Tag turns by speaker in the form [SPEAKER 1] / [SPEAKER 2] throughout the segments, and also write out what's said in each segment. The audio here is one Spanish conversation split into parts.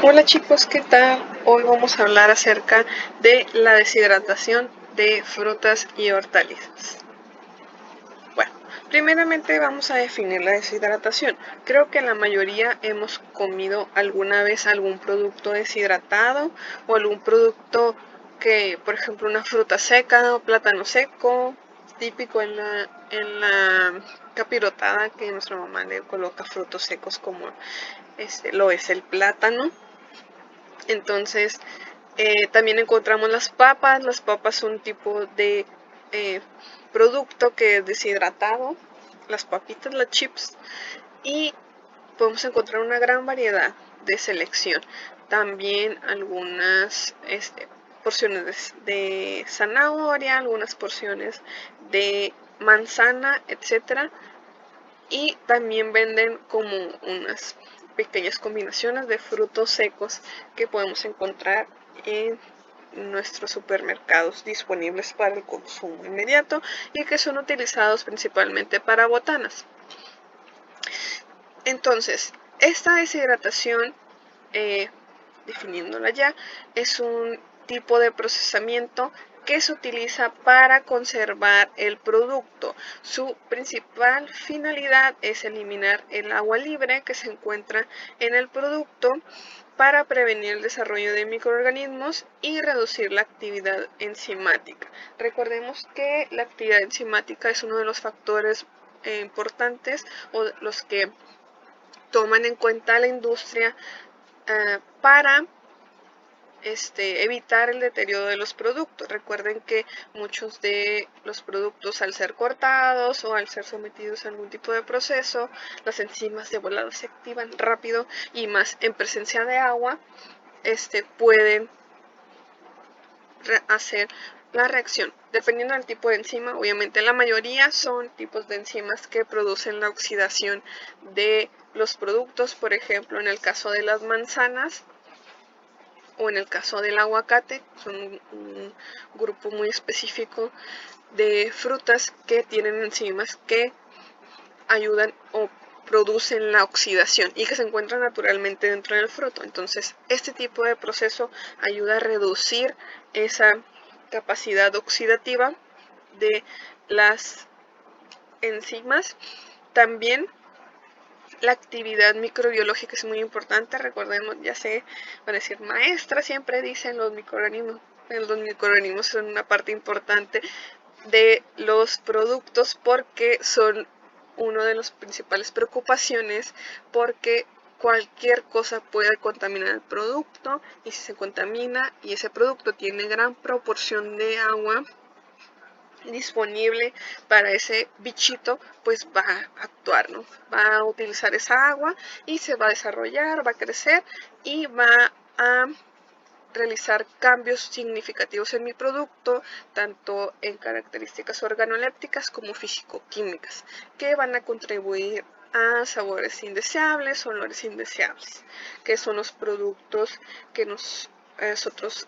[SPEAKER 1] Hola chicos, ¿qué tal? Hoy vamos a hablar acerca de la deshidratación de frutas y hortalizas. Bueno, primeramente vamos a definir la deshidratación. Creo que la mayoría hemos comido alguna vez algún producto deshidratado o algún producto que, por ejemplo, una fruta seca o plátano seco, típico en la capirotada que nuestra mamá le coloca frutos secos como lo es el plátano. Entonces, también encontramos las papas. Las papas son un tipo de eh, producto que es deshidratado, las papitas, las chips, y podemos encontrar una gran variedad de selección. También algunas porciones de zanahoria, algunas porciones de manzana, etcétera. Y también venden como unas pequeñas combinaciones de frutos secos que podemos encontrar en nuestros supermercados disponibles para el consumo inmediato y que son utilizados principalmente para botanas. Entonces, esta deshidratación, definiéndola ya, es un tipo de procesamiento que se utiliza para conservar el producto. Su principal finalidad es eliminar el agua libre que se encuentra en el producto para prevenir el desarrollo de microorganismos y reducir la actividad enzimática. Recordemos que la actividad enzimática es uno de los factores importantes o los que toman en cuenta la industria para evitar el deterioro de los productos. Recuerden que muchos de los productos, al ser cortados o al ser sometidos a algún tipo de proceso, las enzimas de volado se activan rápido y más en presencia de agua, pueden hacer la reacción. Dependiendo del tipo de enzima, obviamente la mayoría son tipos de enzimas que producen la oxidación de los productos. Por ejemplo, en el caso de las manzanas o en el caso del aguacate, son un grupo muy específico de frutas que tienen enzimas que ayudan o producen la oxidación y que se encuentran naturalmente dentro del fruto. Entonces, este tipo de proceso ayuda a reducir esa capacidad oxidativa de las enzimas. También la actividad microbiológica es muy importante. Recordemos, ya sé, van a decir maestra, siempre dicen los microorganismos son una parte importante de los productos porque son una de las principales preocupaciones, porque cualquier cosa puede contaminar el producto, y si se contamina y ese producto tiene gran proporción de agua disponible para ese bichito, pues va a actuar, ¿no? Va a utilizar esa agua y se va a desarrollar, va a crecer y va a realizar cambios significativos en mi producto, tanto en características organolépticas como físico-químicas, que van a contribuir a sabores indeseables, olores indeseables, que son los productos que nosotros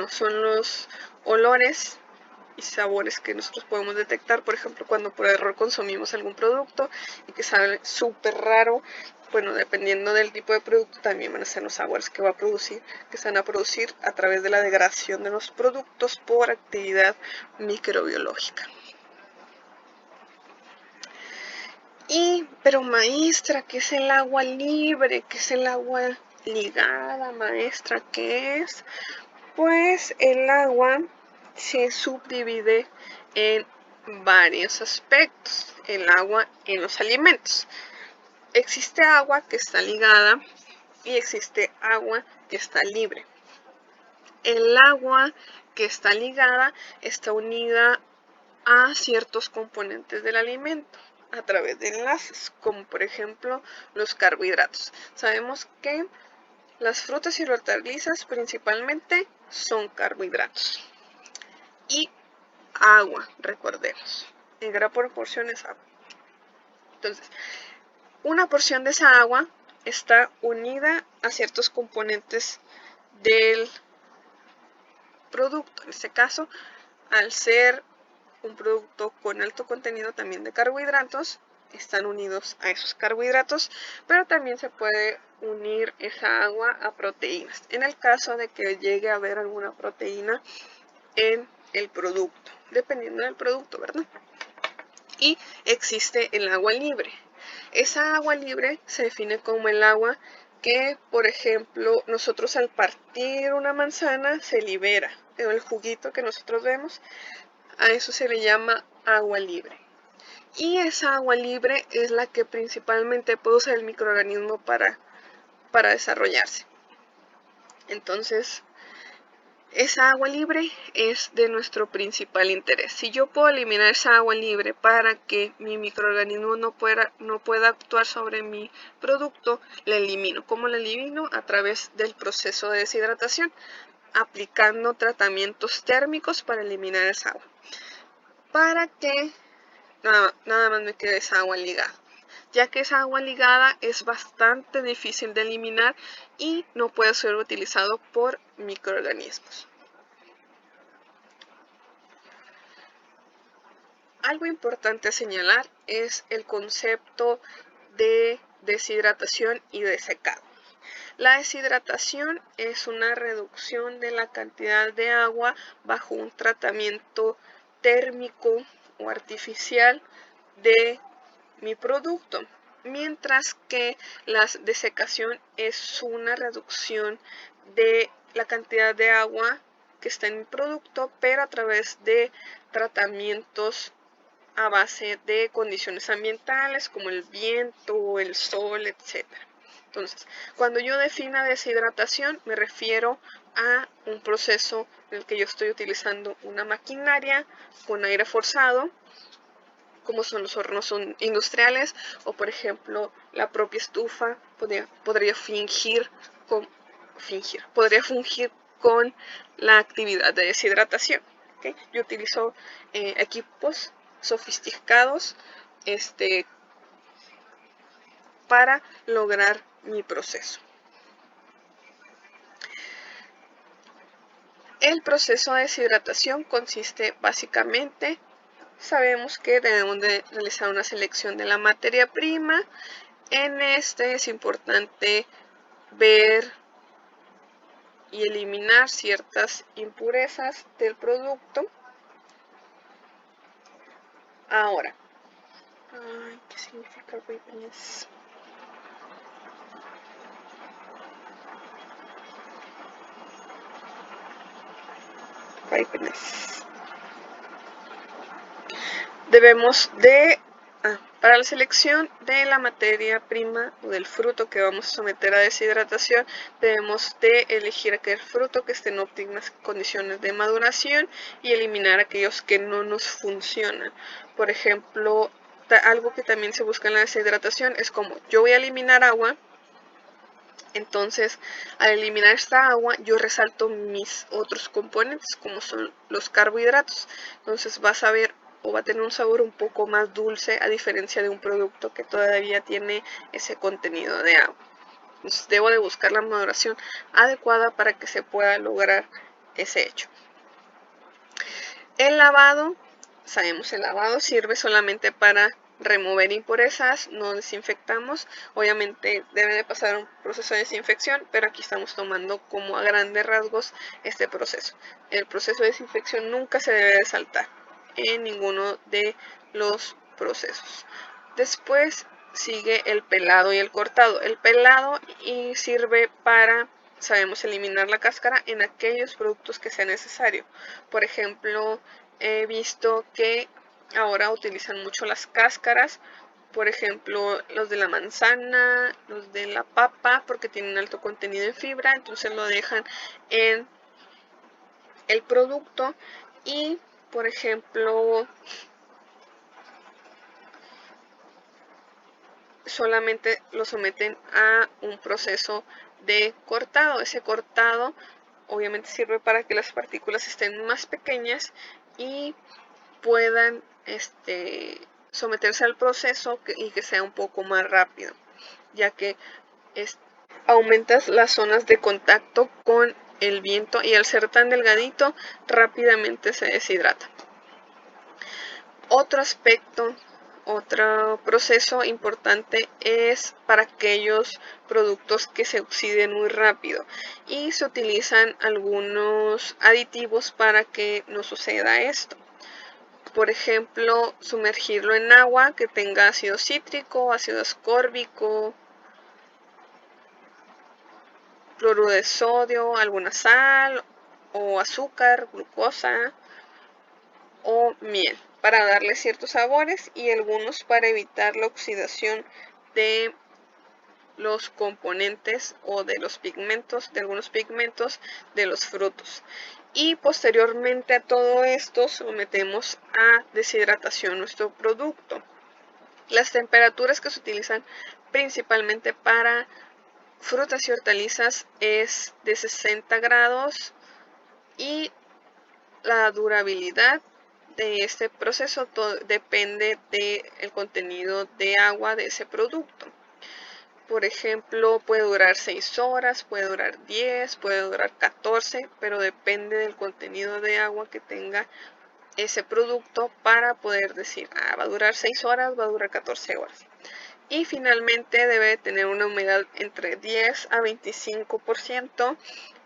[SPEAKER 1] son los olores y sabores que nosotros podemos detectar, por ejemplo, cuando por error consumimos algún producto y que sabe súper raro. Bueno, dependiendo del tipo de producto, también van a ser los sabores que va a producir, que se van a producir a través de la degradación de los productos por actividad microbiológica. Pero maestra, ¿qué es el agua libre? ¿Qué es el agua ligada, maestra? ¿Qué es? Pues el agua se subdivide en varios aspectos. El agua en los alimentos. Existe agua que está ligada y existe agua que está libre. El agua que está ligada está unida a ciertos componentes del alimento a través de enlaces, como por ejemplo los carbohidratos. Sabemos que las frutas y hortalizas principalmente son carbohidratos. Y agua, recordemos, en gran proporción es agua. Entonces, una porción de esa agua está unida a ciertos componentes del producto. En este caso, al ser un producto con alto contenido también de carbohidratos, están unidos a esos carbohidratos, pero también se puede unir esa agua a proteínas, en el caso de que llegue a haber alguna proteína en el producto, dependiendo del producto, ¿verdad? Y existe el agua libre. Esa agua libre se define como el agua que, por ejemplo, nosotros al partir una manzana se libera, el juguito que nosotros vemos, a eso se le llama agua libre. Y esa agua libre es la que principalmente puede usar el microorganismo para desarrollarse. Entonces, esa agua libre es de nuestro principal interés. Si yo puedo eliminar esa agua libre para que mi microorganismo no pueda actuar sobre mi producto, la elimino. ¿Cómo la elimino? A través del proceso de deshidratación, aplicando tratamientos térmicos para eliminar esa agua. Para que nada más me quede esa agua ligada, ya que esa agua ligada es bastante difícil de eliminar y no puede ser utilizado por microorganismos. Algo importante a señalar es el concepto de deshidratación y de secado. La deshidratación es una reducción de la cantidad de agua bajo un tratamiento térmico o artificial de mi producto, mientras que la desecación es una reducción de la cantidad de agua que está en mi producto, pero a través de tratamientos a base de condiciones ambientales como el viento, el sol, etc. Entonces, cuando yo defino deshidratación, me refiero a un proceso en el que yo estoy utilizando una maquinaria con aire forzado, como son los hornos industriales, o por ejemplo la propia estufa podría fungir con la actividad de deshidratación. ¿Okay? Yo utilizo equipos sofisticados para lograr mi proceso. El proceso de deshidratación consiste básicamente, sabemos que debemos de realizar una selección de la materia prima. En este es importante ver y eliminar ciertas impurezas del producto. Ahora, ¿qué significa ripeness? Debemos de, para la selección de la materia prima o del fruto que vamos a someter a deshidratación, debemos de elegir aquel fruto que esté en óptimas condiciones de maduración y eliminar aquellos que no nos funcionan. Por ejemplo, algo que también se busca en la deshidratación es como yo voy a eliminar agua. Entonces, al eliminar esta agua, yo resalto mis otros componentes, como son los carbohidratos. Entonces, vas a ver o va a tener un sabor un poco más dulce, a diferencia de un producto que todavía tiene ese contenido de agua. Entonces, debo de buscar la maduración adecuada para que se pueda lograr ese hecho. El lavado, sabemos, el lavado sirve solamente para remover impurezas, no desinfectamos. Obviamente debe de pasar un proceso de desinfección, pero aquí estamos tomando como a grandes rasgos este proceso. El proceso de desinfección nunca se debe de saltar en ninguno de los procesos. Después sigue el pelado y el cortado. El pelado sirve para, sabemos, eliminar la cáscara en aquellos productos que sea necesario. Por ejemplo, he visto que ahora utilizan mucho las cáscaras, por ejemplo los de la manzana, los de la papa, porque tienen alto contenido en fibra, entonces lo dejan en el producto y, por ejemplo, solamente lo someten a un proceso de cortado. Ese cortado obviamente sirve para que las partículas estén más pequeñas y puedan someterse al proceso y que sea un poco más rápido, ya que aumentas las zonas de contacto con el viento y al ser tan delgadito rápidamente se deshidrata. Otro aspecto Otro proceso importante es para aquellos productos que se oxiden muy rápido y se utilizan algunos aditivos para que no suceda esto. Por ejemplo, sumergirlo en agua que tenga ácido cítrico, ácido ascórbico, cloruro de sodio, alguna sal o azúcar, glucosa o miel para darle ciertos sabores y algunos para evitar la oxidación de los componentes o de los pigmentos, de algunos pigmentos de los frutos. Y posteriormente a todo esto sometemos a deshidratación nuestro producto. Las temperaturas que se utilizan principalmente para frutas y hortalizas es de 60 grados y la durabilidad de este proceso depende del contenido de agua de ese producto. Por ejemplo, puede durar 6 horas, puede durar 10, puede durar 14, pero depende del contenido de agua que tenga ese producto para poder decir, va a durar 6 horas, va a durar 14 horas. Y finalmente debe tener una humedad entre 10 a 25%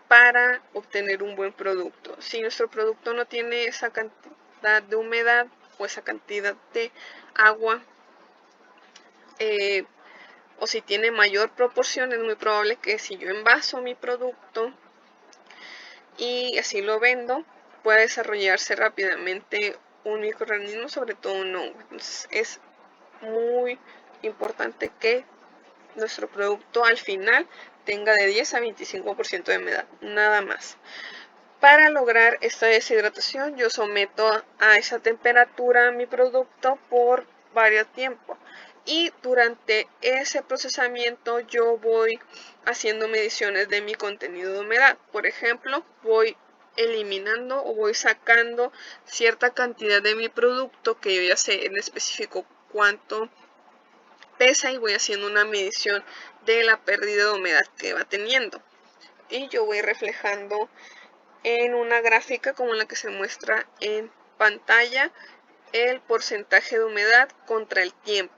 [SPEAKER 1] para obtener un buen producto. Si nuestro producto no tiene esa cantidad de humedad o esa cantidad de agua, o si tiene mayor proporción, es muy probable que si yo envaso mi producto y así lo vendo, pueda desarrollarse rápidamente un microorganismo, sobre todo un hongo. Entonces es muy importante que nuestro producto al final tenga de 10 a 25% de humedad, nada más. Para lograr esta deshidratación, yo someto a esa temperatura mi producto por varios tiempos. Y durante ese procesamiento yo voy haciendo mediciones de mi contenido de humedad. Por ejemplo, voy eliminando o voy sacando cierta cantidad de mi producto que yo ya sé en específico cuánto pesa y voy haciendo una medición de la pérdida de humedad que va teniendo. Y yo voy reflejando en una gráfica como la que se muestra en pantalla el porcentaje de humedad contra el tiempo.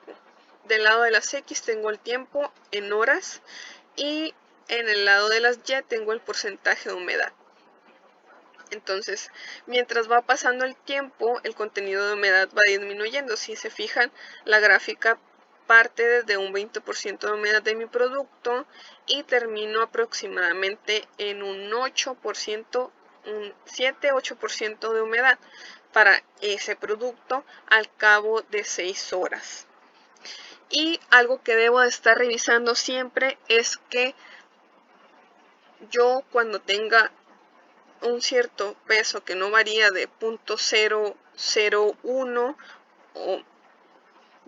[SPEAKER 1] Del lado de las X tengo el tiempo en horas y en el lado de las Y tengo el porcentaje de humedad. Entonces, mientras va pasando el tiempo, el contenido de humedad va disminuyendo. Si se fijan, la gráfica parte desde un 20% de humedad de mi producto y termino aproximadamente en un 8%, un 7-8% de humedad para ese producto al cabo de 6 horas. Y algo que debo de estar revisando siempre es que yo cuando tenga un cierto peso que no varía de 0.001 o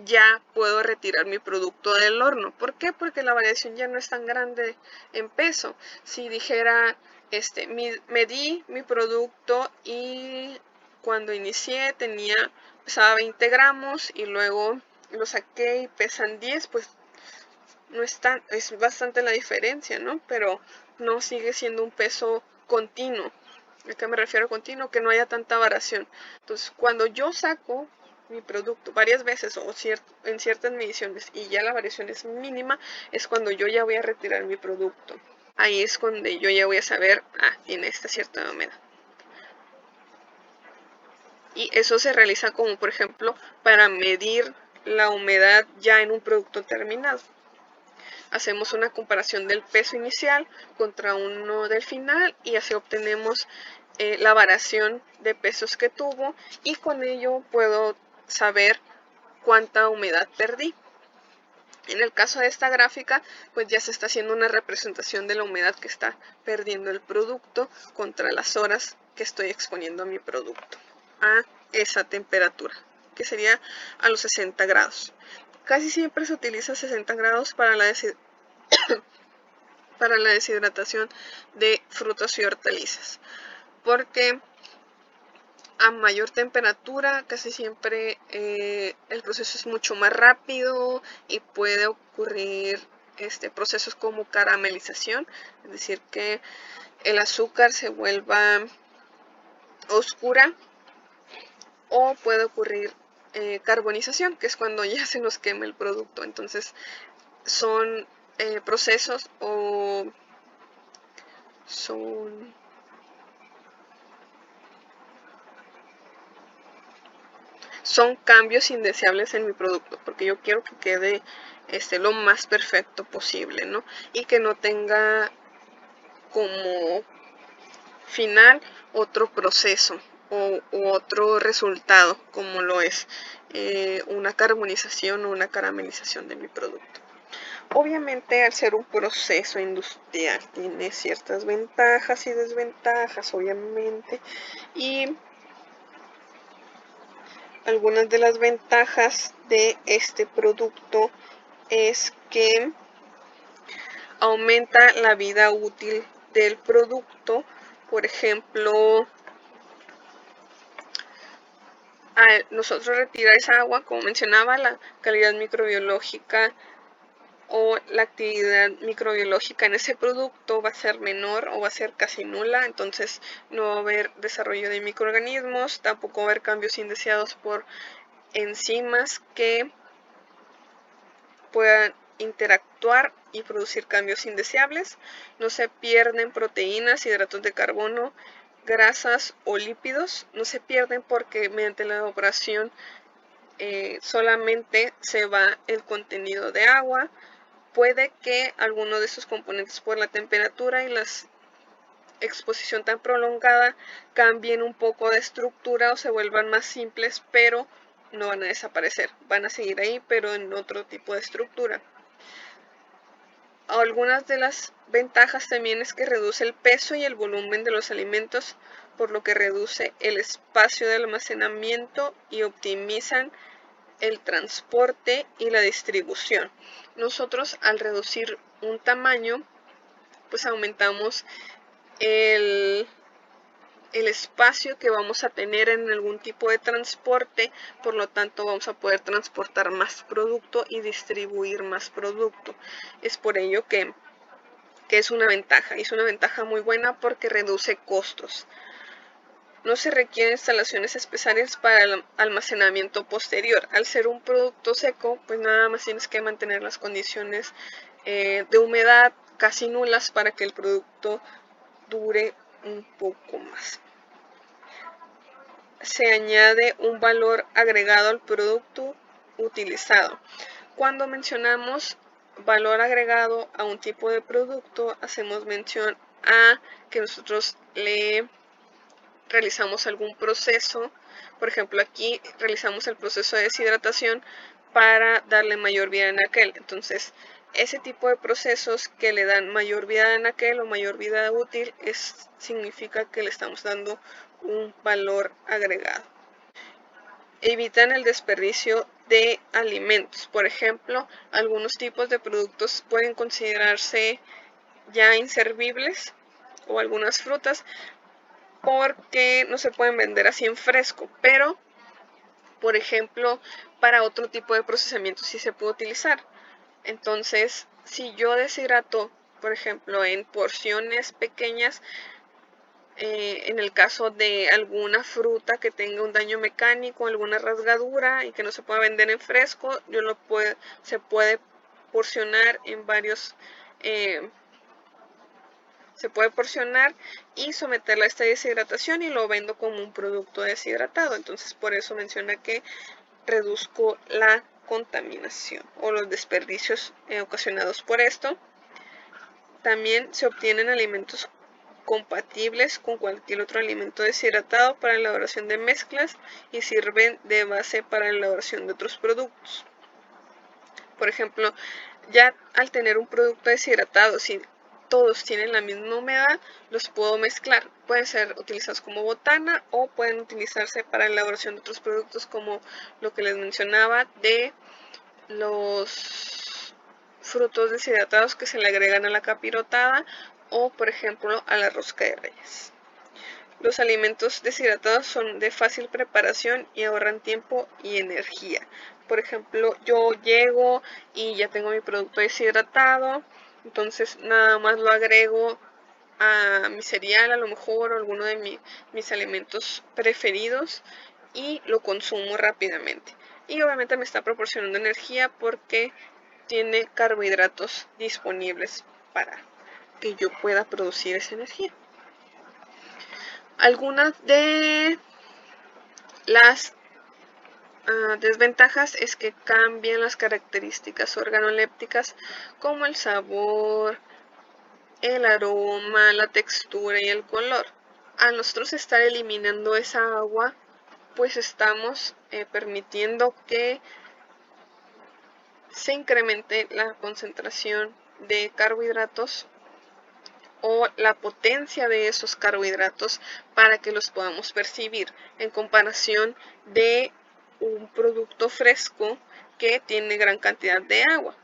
[SPEAKER 1] ya puedo retirar mi producto del horno. ¿Por qué? Porque la variación ya no es tan grande en peso. Si dijera, medí mi producto y cuando inicié pesaba 20 gramos y luego lo saqué y pesan 10, pues no es bastante la diferencia, ¿no? Pero no sigue siendo un peso continuo. ¿A qué me refiero a continuo? Que no haya tanta variación. Entonces, cuando yo saco mi producto varias veces o en ciertas mediciones y ya la variación es mínima, es cuando yo ya voy a retirar mi producto. Ahí es cuando yo ya voy a saber, tiene esta cierta humedad. Y eso se realiza como, por ejemplo, para medir la humedad ya en un producto terminado. Hacemos una comparación del peso inicial contra uno del final y así obtenemos la variación de pesos que tuvo y con ello puedo saber cuánta humedad perdí. En el caso de esta gráfica, pues ya se está haciendo una representación de la humedad que está perdiendo el producto contra las horas que estoy exponiendo a mi producto a esa temperatura, que sería a los 60 grados. Casi siempre se utiliza 60 grados para la deshidratación de frutas y hortalizas, porque a mayor temperatura casi siempre el proceso es mucho más rápido y puede ocurrir procesos como caramelización, es decir, que el azúcar se vuelva oscura, o puede ocurrir carbonización, que es cuando ya se nos quema el producto. Entonces son procesos o son cambios indeseables en mi producto, porque yo quiero que quede lo más perfecto posible, ¿no? Y que no tenga como final otro proceso u otro resultado, como lo es una carbonización o una caramelización de mi producto. Obviamente, al ser un proceso industrial, tiene ciertas ventajas y desventajas, obviamente, y algunas de las ventajas de este producto es que aumenta la vida útil del producto. Por ejemplo, al nosotros retirar esa agua, como mencionaba, la calidad microbiológica o la actividad microbiológica en ese producto va a ser menor o va a ser casi nula, entonces no va a haber desarrollo de microorganismos, tampoco va a haber cambios indeseados por enzimas que puedan interactuar y producir cambios indeseables. No se pierden proteínas, hidratos de carbono, grasas o lípidos. No se pierden porque mediante la evaporación solamente se va el contenido de agua. Puede que alguno de esos componentes por la temperatura y la exposición tan prolongada cambien un poco de estructura o se vuelvan más simples, pero no van a desaparecer, van a seguir ahí, pero en otro tipo de estructura. Algunas de las ventajas también es que reduce el peso y el volumen de los alimentos, por lo que reduce el espacio de almacenamiento y optimizan el transporte y la distribución. Nosotros, al reducir un tamaño, pues aumentamos el espacio que vamos a tener en algún tipo de transporte, por lo tanto vamos a poder transportar más producto y distribuir más producto. Es por ello que es una ventaja, y es una ventaja muy buena porque reduce costos. No se requieren instalaciones especiales para el almacenamiento posterior. Al ser un producto seco, pues nada más tienes que mantener las condiciones de humedad casi nulas para que el producto dure un poco más. Se añade un valor agregado al producto utilizado. Cuando mencionamos valor agregado a un tipo de producto, hacemos mención a que nosotros le realizamos algún proceso. Por ejemplo, aquí realizamos el proceso de deshidratación para darle mayor vida en aquel. Entonces, ese tipo de procesos que le dan mayor vida en aquel o mayor vida útil significa que le estamos dando un valor agregado. Evitan el desperdicio de alimentos. Por ejemplo, algunos tipos de productos pueden considerarse ya inservibles, o algunas frutas, porque no se pueden vender así en fresco, pero por ejemplo para otro tipo de procesamiento sí se puede utilizar. Entonces, si yo deshidrato, por ejemplo, en porciones pequeñas, en el caso de alguna fruta que tenga un daño mecánico, alguna rasgadura y que no se pueda vender en fresco, se puede porcionar en varios se puede porcionar y someterla a esta deshidratación, y lo vendo como un producto deshidratado. Entonces, por eso menciona que reduzco la contaminación o los desperdicios ocasionados por esto. También se obtienen alimentos compatibles con cualquier otro alimento deshidratado para la elaboración de mezclas y sirven de base para la elaboración de otros productos. Por ejemplo, ya al tener un producto deshidratado, si todos tienen la misma humedad, los puedo mezclar. Pueden ser utilizados como botana o pueden utilizarse para la elaboración de otros productos, como lo que les mencionaba de los frutos deshidratados que se le agregan a la capirotada, o por ejemplo a la rosca de reyes. Los alimentos deshidratados son de fácil preparación y ahorran tiempo y energía. Por ejemplo, yo llego y ya tengo mi producto deshidratado, entonces nada más lo agrego a mi cereal, a lo mejor, o alguno de mis alimentos preferidos, y lo consumo rápidamente. y obviamente me está proporcionando energía porque tiene carbohidratos disponibles para que yo pueda producir esa energía. Algunas de las desventajas es que cambian las características organolépticas como el sabor, el aroma, la textura y el color. Al nosotros estar eliminando esa agua, pues estamos permitiendo que se incremente la concentración de carbohidratos o la potencia de esos carbohidratos para que los podamos percibir en comparación de un producto fresco que tiene gran cantidad de agua.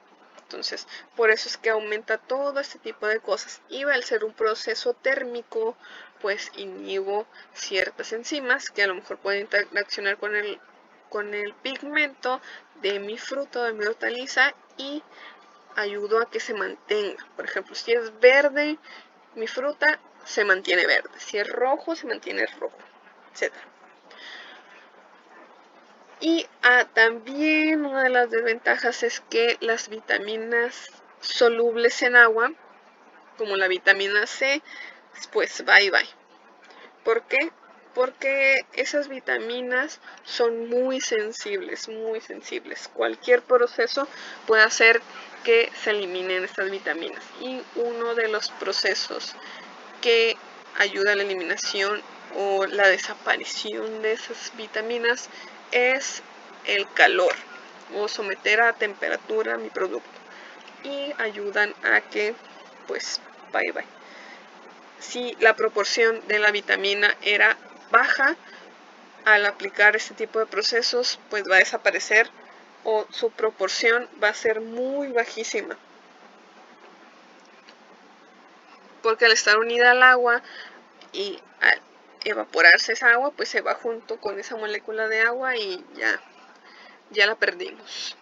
[SPEAKER 1] Entonces, por eso es que aumenta todo este tipo de cosas. Y al ser un proceso térmico, pues inhibo ciertas enzimas que a lo mejor pueden interaccionar con el pigmento de mi fruta, de mi hortaliza, y ayudo a que se mantenga. Por ejemplo, si es verde mi fruta, se mantiene verde. Si es rojo, se mantiene rojo, etc. Y también una de las desventajas es que las vitaminas solubles en agua, como la vitamina C, pues bye bye. ¿Por qué? Porque esas vitaminas son muy sensibles, muy sensibles. Cualquier proceso puede hacer que se eliminen estas vitaminas. Y uno de los procesos que ayuda a la eliminación o la desaparición de esas vitaminas es el calor o someter a temperatura mi producto, y ayudan a que pues bye bye. Si la proporción de la vitamina era baja, al aplicar este tipo de procesos pues va a desaparecer o su proporción va a ser muy bajísima, porque al estar unida al agua y al evaporarse esa agua, pues se va junto con esa molécula de agua y ya la perdimos.